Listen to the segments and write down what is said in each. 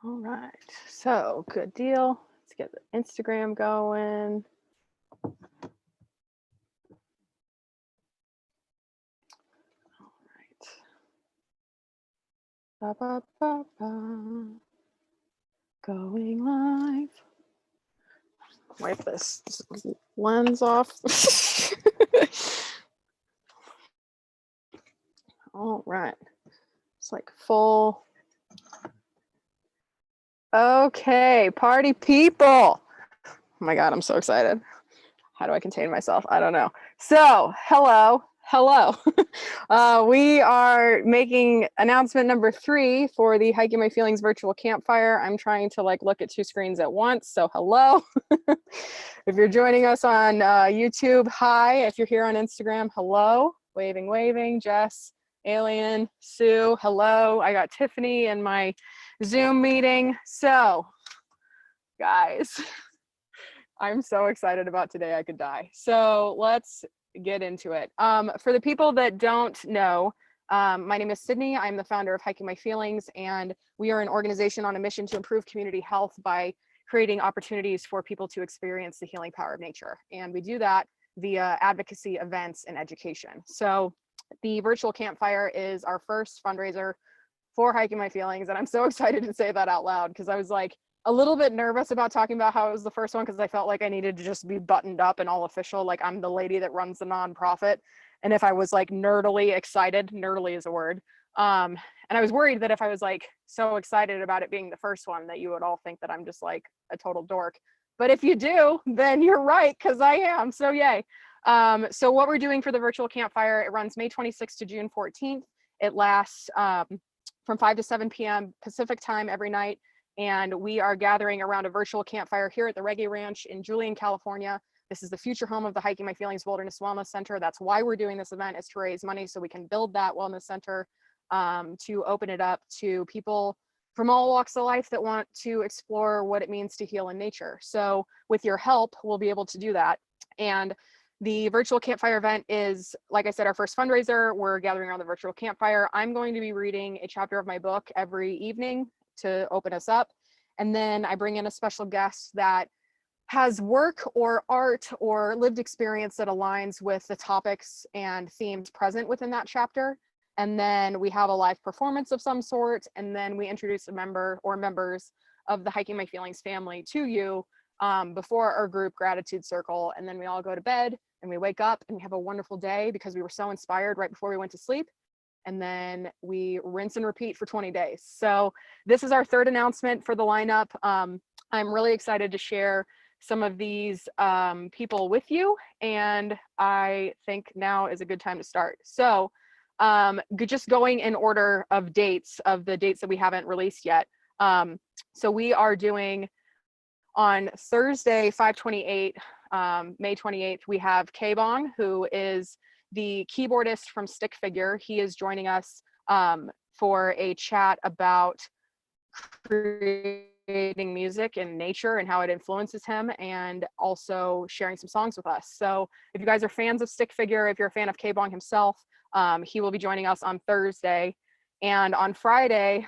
All right, so good deal. Let's get the Instagram going. All right. Ba, ba, ba, ba. Going live. Wipe this lens off. All right. It's like full. Okay, party people. Oh my God, I'm so excited. How do I contain myself? I don't know. So, hello. We are making announcement number 3 for the Hiking My Feelings virtual campfire. I'm trying to look at 2 screens at once. So, hello. If you're joining us on YouTube, hi. If you're here on Instagram, hello. Waving. Jess, Alien, Sue, hello. I got Tiffany in my Zoom meeting. So, guys, I'm so excited about today, I could die. So let's get into it. For the people that don't know, my name is Sydney. I'm the founder of Hiking My Feelings, and we are an organization on a mission to improve community health by creating opportunities for people to experience the healing power of nature. And we do that via advocacy, events, and education. So the virtual campfire is our first fundraiser for Hiking My Feelings, and I'm so excited to say that out loud because I was like a little bit nervous about talking about how it was the first one because I felt like I needed to just be buttoned up and all official, like I'm the lady that runs the nonprofit. And if I was like nerdily excited, nerdily is a word, and I was worried that if I was like so excited about it being the first one that you would all think that I'm just like a total dork. But if you do, then you're right, because I am. So yay. So what we're doing for the virtual campfire, it runs May 26th to June 14th. It lasts from 5 to 7 p.m. Pacific time every night. And we are gathering around a virtual campfire here at the Reggae Ranch in Julian, California. This is the future home of the Hiking My Feelings Wilderness Wellness Center. That's why we're doing this event, is to raise money so we can build that wellness center, to open it up to people from all walks of life that want to explore what it means to heal in nature. So with your help, we'll be able to do that. And the virtual campfire event is, like I said, our first fundraiser. We're gathering around the virtual campfire. I'm going to be reading a chapter of my book every evening to open us up. And then I bring in a special guest that has work or art or lived experience that aligns with the topics and themes present within that chapter. And then we have a live performance of some sort. And then we introduce a member or members of the Hiking My Feelings family to you before our group gratitude circle. And then we all go to bed and we wake up and we have a wonderful day because we were so inspired right before we went to sleep. And then we rinse and repeat for 20 days. So this is our third announcement for the lineup. I'm really excited to share some of these people with you. And I think now is a good time to start. So just going in order of dates, of the dates that we haven't released yet. So we are doing on Thursday, 5/28, May 28th, we have K-Bong, who is the keyboardist from Stick Figure. He is joining us for a chat about creating music and nature and how it influences him, and also sharing some songs with us. So if you guys are fans of Stick Figure, if you're a fan of K-Bong himself, he will be joining us on Thursday. And on Friday,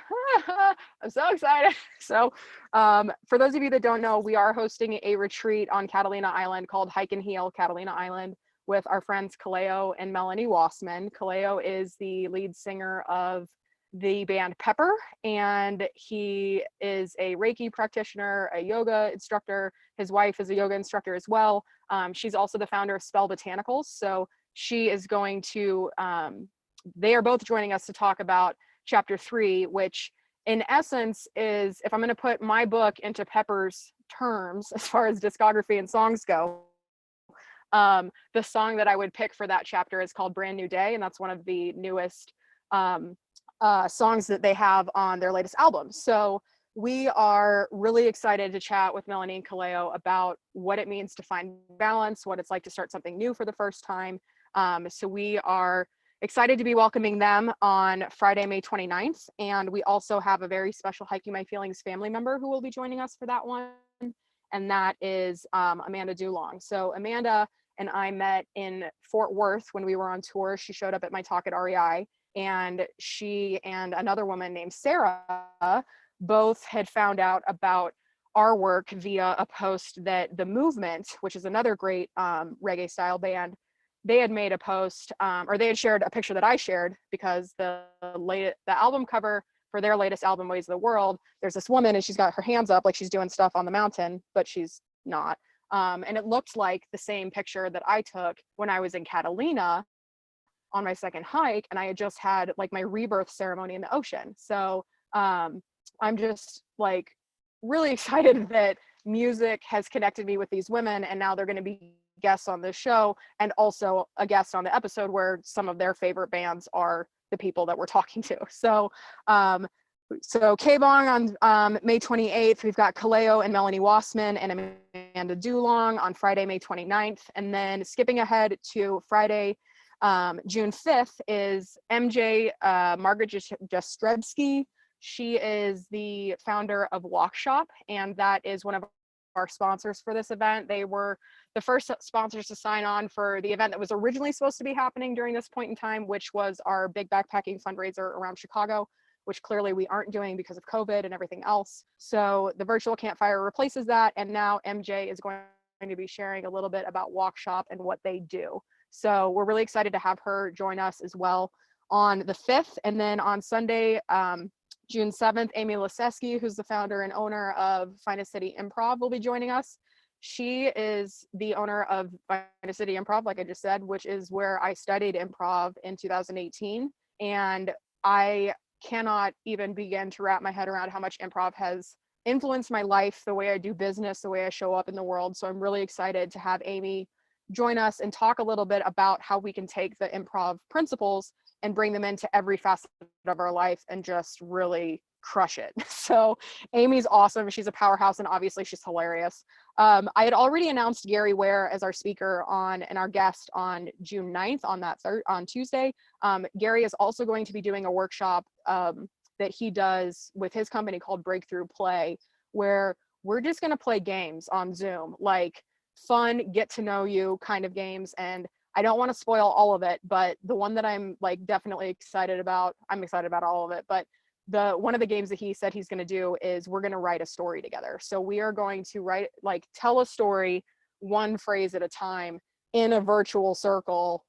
I'm so excited. So for those of you that don't know, we are hosting a retreat on Catalina Island called Hike and Heal Catalina Island with our friends Kaleo and Melanie Wassman. Kaleo is the lead singer of the band Pepper, and he is a Reiki practitioner, a yoga instructor. His wife is a yoga instructor as well. She's also the founder of Spell Botanicals. So she is going to, they are both joining us to talk about chapter 3, which in essence is, if I'm going to put my book into Pepper's terms as far as discography and songs go, the song that I would pick for that chapter is called Brand New Day, and that's one of the newest songs that they have on their latest album. So we are really excited to chat with Melanie and Kaleo about what it means to find balance, what it's like to start something new for the first time. So we are excited to be welcoming them on Friday, May 29th. And we also have a very special Hiking My Feelings family member who will be joining us for that one. And that is Amanda Dulong. So Amanda and I met in Fort Worth when we were on tour. She showed up at my talk at REI, and she and another woman named Sarah both had found out about our work via a post that The Movement, which is another great reggae style band, they had made a post, or they had shared a picture that I shared, because the album cover for their latest album, Ways of the World, there's this woman and she's got her hands up like she's doing stuff on the mountain, but she's not. And it looked like the same picture that I took when I was in Catalina on my second hike, and I had just had like my rebirth ceremony in the ocean. So I'm just like really excited that music has connected me with these women, and now they're going to be guests on this show, and also a guest on the episode where some of their favorite bands are the people that we're talking to. So K-Bong on May 28th, we've got Kaleo and Melanie Wassman and Amanda Dulong on Friday, May 29th. And then skipping ahead to Friday, June 5th is MJ Margaret Jastrzebski. She is the founder of Walkshop, and that is one of our sponsors for this event. They were the first sponsors to sign on for the event that was originally supposed to be happening during this point in time, which was our big backpacking fundraiser around Chicago, which clearly we aren't doing because of COVID and everything else. So the virtual campfire replaces that, and now MJ is going to be sharing a little bit about Walkshop and what they do. So we're really excited to have her join us as well on the 5th. And then on Sunday, June 7th, Amy Laseski, who's the founder and owner of Finest City Improv, will be joining us. She is the owner of Finest City Improv, like I just said, which is where I studied improv in 2018. And I cannot even begin to wrap my head around how much improv has influenced my life, the way I do business, the way I show up in the world. So I'm really excited to have Amy join us and talk a little bit about how we can take the improv principles and bring them into every facet of our life and just really crush it. So Amy's awesome. She's a powerhouse, and obviously she's hilarious. I had already announced Gary Ware as our speaker and our guest on June 9th on Tuesday. Gary is also going to be doing a workshop that he does with his company called Breakthrough Play, where we're just going to play games on Zoom, like fun, get to know you kind of games. And I don't want to spoil all of it, but the one that I'm like definitely excited about, I'm excited about all of it, but one of the games that he said he's going to do is we're going to write a story together. So we are going to tell a story one phrase at a time in a virtual circle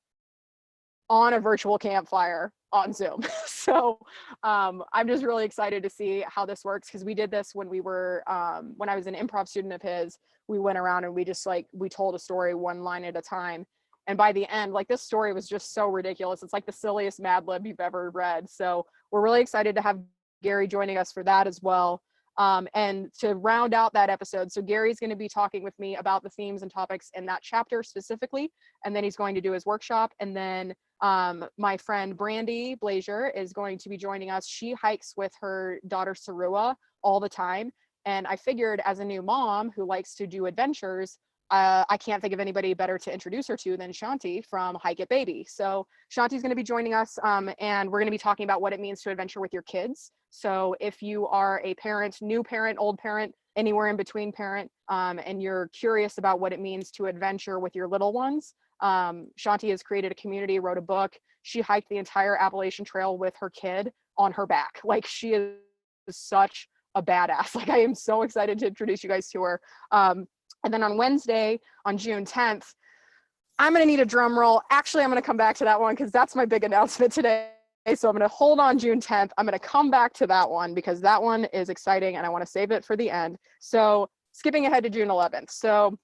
on a virtual campfire on Zoom. So I'm just really excited to see how this works, because we did this when when I was an improv student of his. We went around and we told a story one line at a time. And by the end, this story was just so ridiculous. It's like the silliest Mad Lib you've ever read. So we're really excited to have Gary joining us for that as well. And to round out that episode, so Gary's going to be talking with me about the themes and topics in that chapter specifically, and then he's going to do his workshop. And then my friend Brandy Blazier is going to be joining us. She hikes with her daughter Sarua all the time. And I figured, as a new mom who likes to do adventures, I can't think of anybody better to introduce her to than Shanti from Hike It Baby. So Shanti's going to be joining us, and we're going to be talking about what it means to adventure with your kids. So if you are a parent, new parent, old parent, anywhere in between parent, and you're curious about what it means to adventure with your little ones, Shanti has created a community, wrote a book. She hiked the entire Appalachian Trail with her kid on her back. She is such a badass. I am so excited to introduce you guys to her. And then on Wednesday, on June 10th, I'm going to need a drum roll. Actually, I'm going to come back to that one because that's my big announcement today. So I'm going to hold on June 10th. I'm going to come back to that one because that one is exciting and I want to save it for the end. So skipping ahead to June 11th. So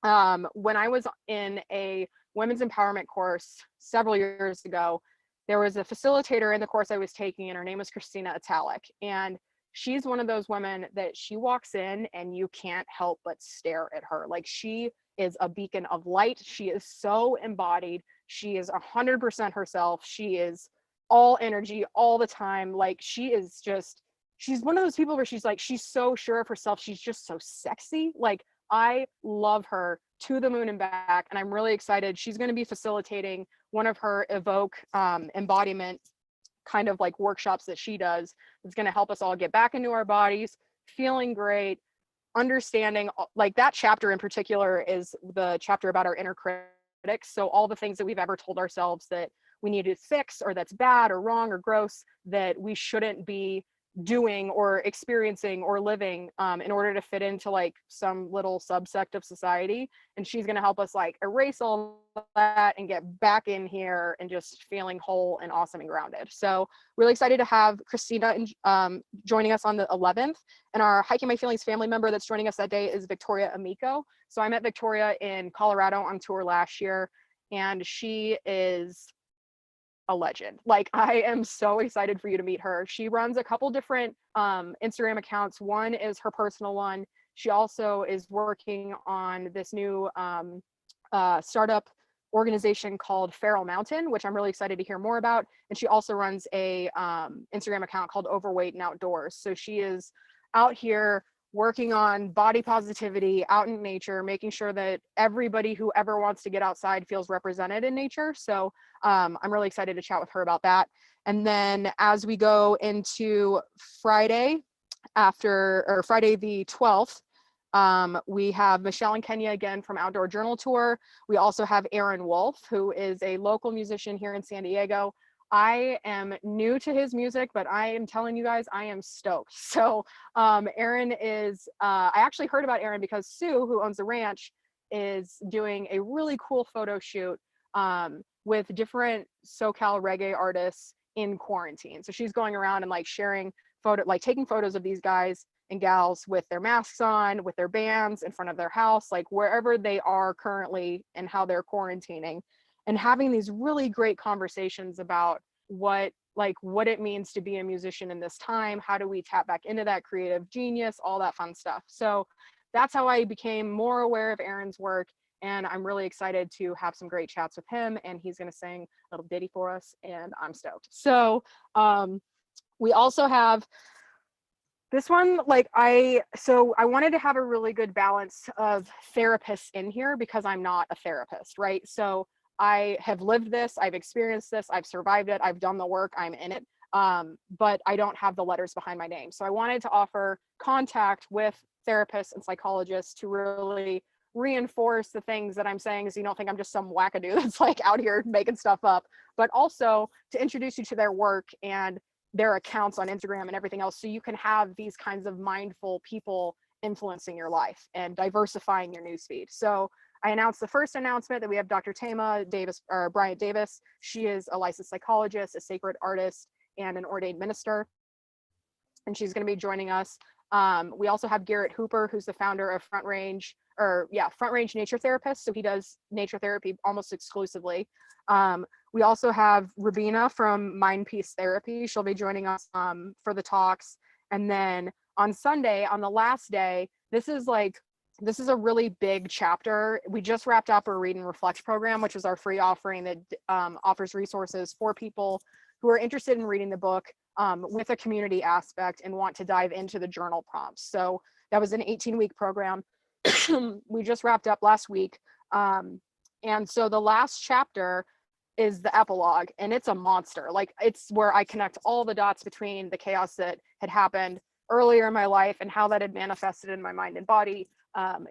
when I was in a women's empowerment course several years ago, there was a facilitator in the course I was taking, and her name was Christina. And she's one of those women that she walks in and you can't help but stare at her. She is a beacon of light. She is so embodied. She is 100% herself. She is all energy all the time. She's one of those people where she's so sure of herself. She's just so sexy. I love her to the moon and back. And I'm really excited. She's going to be facilitating one of her Evoke embodiment kind of workshops that she does. It's going to help us all get back into our bodies, feeling great, understanding that chapter in particular is the chapter about our inner critics. So all the things that we've ever told ourselves that we need to fix, or that's bad or wrong or gross, that we shouldn't be doing or experiencing or living in order to fit into like some little subsect of society. And she's going to help us like erase all that and get back in here and just feeling whole and awesome and grounded. So really excited to have Christina joining us on the 11th. And our Hiking My Feelings family member that's joining us that day is Victoria Amico. So I met Victoria in Colorado on tour last year, and she is a legend. Like, I am so excited for you to meet her. She runs a couple different Instagram accounts. One is her personal one. She also is working on this new startup organization called Feral Mountain, which I'm really excited to hear more about. And she also runs a Instagram account called Overweight and Outdoors. So she is out here working on body positivity out in nature, making sure that everybody who ever wants to get outside feels represented in nature. So I'm really excited to chat with her about that. And then as we go into Friday Friday the 12th, we have Michelle and Kenya again from Outdoor Journal Tour. We also have Erin Wolf, who is a local musician here in San Diego. I am new to his music, but I am telling you guys, I am stoked. So Erin is, I actually heard about Erin because Sue, who owns the ranch, is doing a really cool photo shoot with different SoCal reggae artists in quarantine. So she's going around and like sharing taking photos of these guys and gals with their masks on, with their bands in front of their house, like wherever they are currently and how they're quarantining, and having these really great conversations about what it means to be a musician in this time. How do we tap back into that creative genius, all that fun stuff. So that's how I became more aware of Erin's work. And I'm really excited to have some great chats with him. And he's going to sing a little ditty for us, and I'm stoked. So we also have this one, I wanted to have a really good balance of therapists in here because I'm not a therapist, right? So I have lived this, I've experienced this, I've survived it, I've done the work, I'm in it, but I don't have the letters behind my name. So I wanted to offer contact with therapists and psychologists to really reinforce the things that I'm saying, so you don't think I'm just some wackadoo that's like out here making stuff up, but also to introduce you to their work and their accounts on Instagram and everything else, so you can have these kinds of mindful people influencing your life and diversifying your newsfeed. So I announced the first announcement that we have Dr. Tama Davis, or Bryant Davis. She is a licensed psychologist, a sacred artist, and an ordained minister, and she's going to be joining us. We also have Garrett Hooper, who's the founder of Front Range Nature Therapist. So he does nature therapy almost exclusively. We also have Raveena from Mind Peace Therapy. She'll be joining us for the talks. And then on Sunday, on the last day, this is a really big chapter. We just wrapped up our Read and Reflect program, which is our free offering that offers resources for people who are interested in reading the book with a community aspect and want to dive into the journal prompts. So that was an 18-week program. We just wrapped up last week. And so the last chapter is the epilogue, and it's a monster. Like, it's where I connect all the dots between the chaos that had happened earlier in my life and how that had manifested in my mind and body.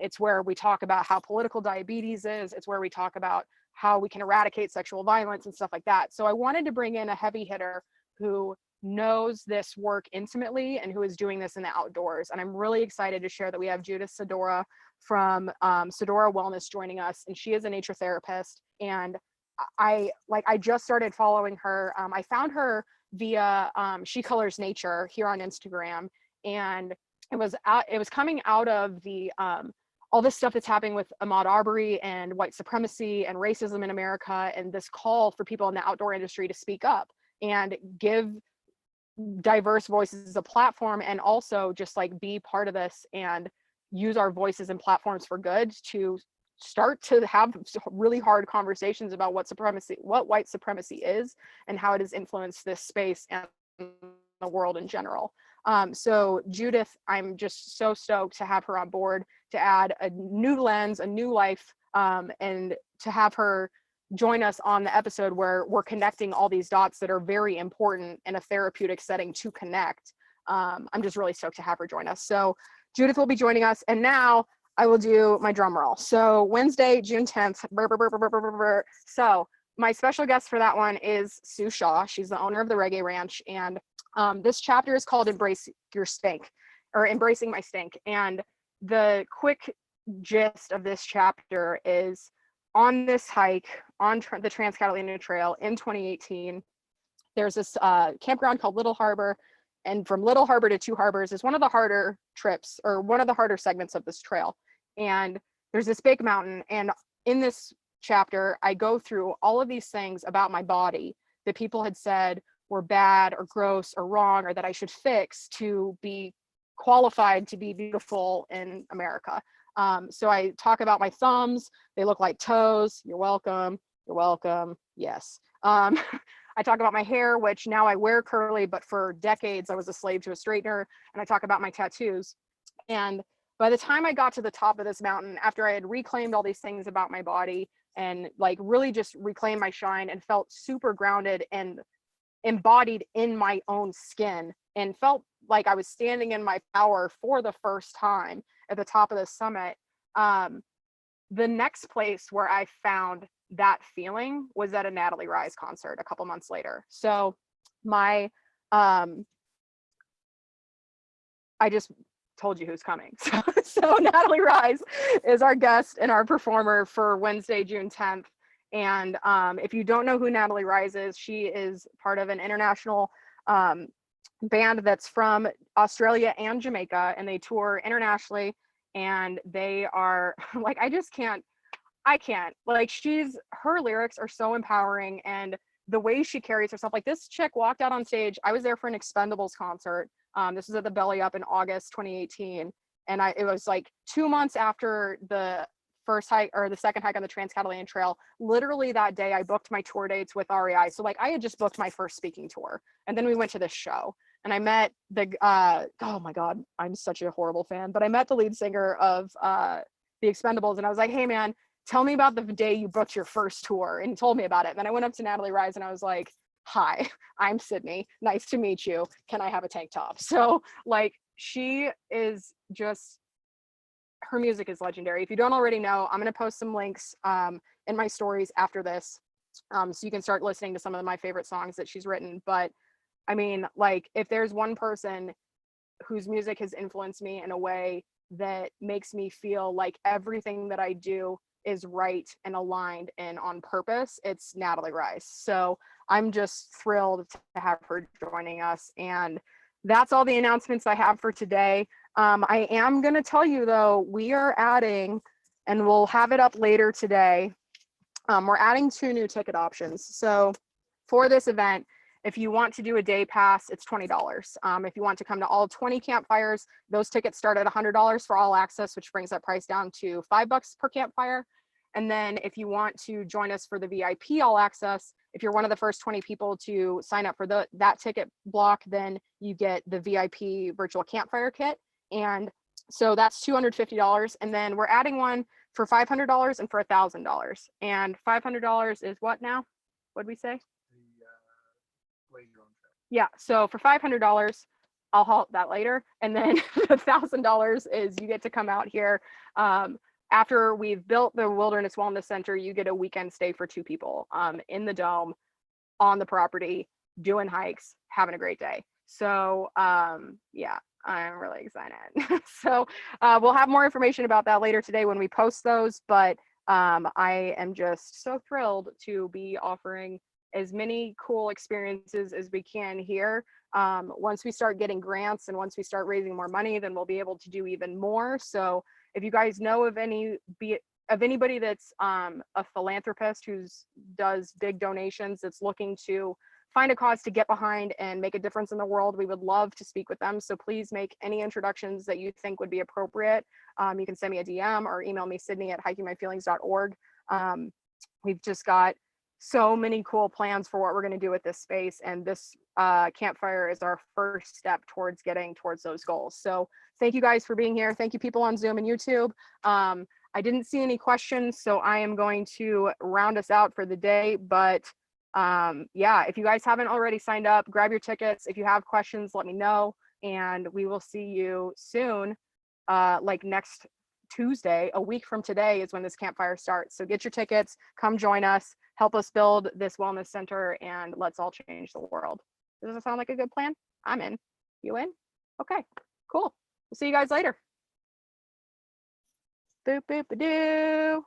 It's where we talk about how political diabetes is. It's where we talk about how we can eradicate sexual violence and stuff like that. So I wanted to bring in a heavy hitter who knows this work intimately and who is doing this in the outdoors. And I'm really excited to share that we have Judith Sedora from Sedora Wellness joining us, and she is a nature therapist. And I just started following her. I found her via She Colors Nature here on Instagram, and it was coming out of the all this stuff that's happening with Ahmaud Arbery and white supremacy and racism in America, and this call for people in the outdoor industry to speak up and give diverse voices a platform, and also just like be part of this and use our voices and platforms for good to start to have really hard conversations about what white supremacy is and how it has influenced this space and the world in general. So Judith, I'm just so stoked to have her on board, to add a new lens, a new life, and to have her join us on the episode where we're connecting all these dots that are very important in a therapeutic setting to connect. I'm just really stoked to have her join us. So Judith will be joining us, and now I will do my drum roll. So Wednesday, June 10th. So my special guest for that one is Sue Shaw. She's the owner of the Reggae Ranch, and This chapter is called Embrace Your Stink, or Embracing My Stink. And the quick gist of this chapter is, on this hike on the Trans-Catalina Trail in 2018, there's this campground called Little Harbor. And from Little Harbor to Two Harbors is one of the harder trips, or one of the harder segments of this trail. And there's this big mountain. And in this chapter, I go through all of these things about my body that people had said were bad or gross or wrong, or that I should fix to be qualified to be beautiful in America. So I talk about my thumbs. They look like toes. You're welcome. You're welcome. Yes. I talk about my hair, which now I wear curly, but for decades I was a slave to a straightener. And I talk about my tattoos. And by the time I got to the top of this mountain, after I had reclaimed all these things about my body and like really just reclaimed my shine and felt super grounded and embodied in my own skin, and felt like I was standing in my power for the first time at the top of the summit, the next place where I found that feeling was at a Natalie Rise concert a couple months later. So my I just told you who's coming. So Natalie Rise is our guest and our performer for Wednesday, June 10th. And if you don't know who Natalie Rise is, she is part of an international band that's from Australia and Jamaica, and they tour internationally. And they are like, I can't, like, her lyrics are so empowering, and the way she carries herself, like this chick walked out on stage. I was there for an Expendables concert. This was at the Belly Up in August 2018. And it was like 2 months after the first hike, or the second hike on the Trans-Catalina Trail. Literally that day I booked my tour dates with REI. So like I had just booked my first speaking tour, and then we went to this show, and I met the oh my God, I'm such a horrible fan, but I met the lead singer of the Expendables, and I was like, hey man, tell me about the day you booked your first tour, and he told me about it. And then I went up to Natalie Rise and I was like, hi, I'm Sydney, nice to meet you, can I have a tank top? So like, she is just, her music is legendary. If you don't already know, I'm going to post some links in my stories after this, so you can start listening to some of my favorite songs that she's written. But I mean, like, if there's one person whose music has influenced me in a way that makes me feel like everything that I do is right and aligned and on purpose, it's Natalie Rise. So I'm just thrilled to have her joining us. And that's all the announcements I have for today. I am going to tell you though, we are adding, and we'll have it up later today, we're adding 2 new ticket options. So for this event, if you want to do a day pass, it's $20. If you want to come to all 20 campfires, those tickets start at $100 for all access, which brings that price down to $5 per campfire. And then if you want to join us for the VIP all access, if you're one of the first 20 people to sign up for that ticket block, then you get the VIP virtual campfire kit. And so that's $250. And then we're adding one for $500 and for $1,000. And $500 is what now? What'd we say? Yeah, so for $500, I'll halt that later. And then $1,000 is you get to come out here. After we've built the Wilderness Wellness Center, you get a weekend stay for 2 people in the dome, on the property, doing hikes, having a great day. So yeah, I'm really excited. So we'll have more information about that later today when we post those. But I am just so thrilled to be offering as many cool experiences as we can here. Once we start getting grants and once we start raising more money, then we'll be able to do even more. So if you guys know of anybody that's a philanthropist who does big donations, that's looking to find a cause to get behind and make a difference in the world, we would love to speak with them. So please make any introductions that you think would be appropriate. You can send me a DM or email me, sydney@hikingmyfeelings.org. We've just got so many cool plans for what we're going to do with this space, and this campfire is our first step towards getting towards those goals. So thank you guys for being here. Thank you people on Zoom and YouTube. I didn't see any questions, so I am going to round us out for the day. But yeah, if you guys haven't already signed up, grab your tickets. If you have questions, let me know, and we will see you soon. Like next Tuesday, a week from today, is when this campfire starts. So get your tickets, come join us, help us build this wellness center, and let's all change the world. Does that sound like a good plan? I'm in. You in? Okay, cool. We'll see you guys later. Boop, boop, a doo.